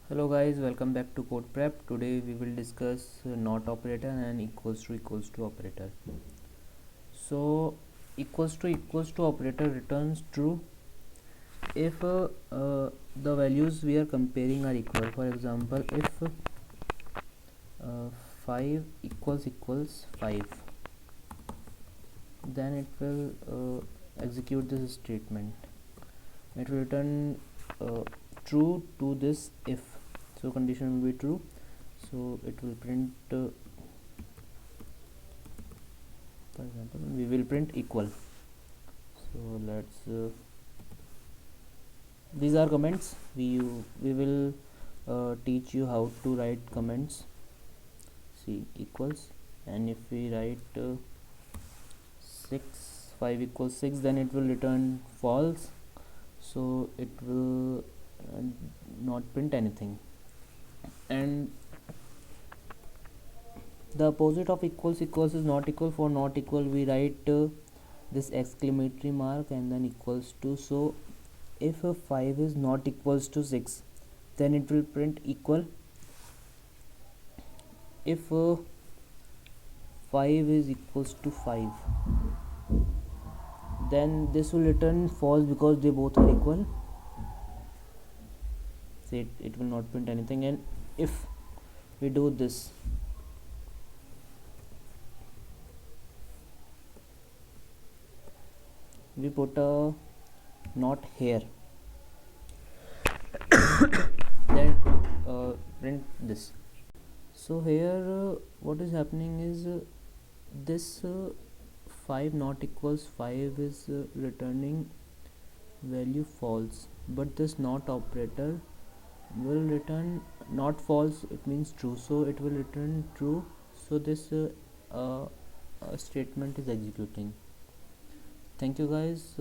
Hello guys, welcome back to CODEPREP. Today we will discuss not operator and equals to operator. So equals to operator returns true if the values we are comparing are equal. For example, if 5 equals 5, then it will execute this statement. It will return true to this if. So condition will be true, so it will print for example we will print equal. So let's these are comments. We will teach you how to write comments. See, equals, and if we write 5 equals 6, then it will return false, so it will not print anything. And the opposite of equals is not equal. For not equal we write this exclamatory mark and then equals to. So if 5 is not equals to 6, then it will print equal. If 5 is equals to 5, then this will return false because they both are equal. So it will not print anything. And if we do this, we put a not here, then print this. So here what is happening is this 5 not equals 5 is returning value false, but this not operator will return not false, it means true, so it will return true. So this statement is executing. Thank you guys.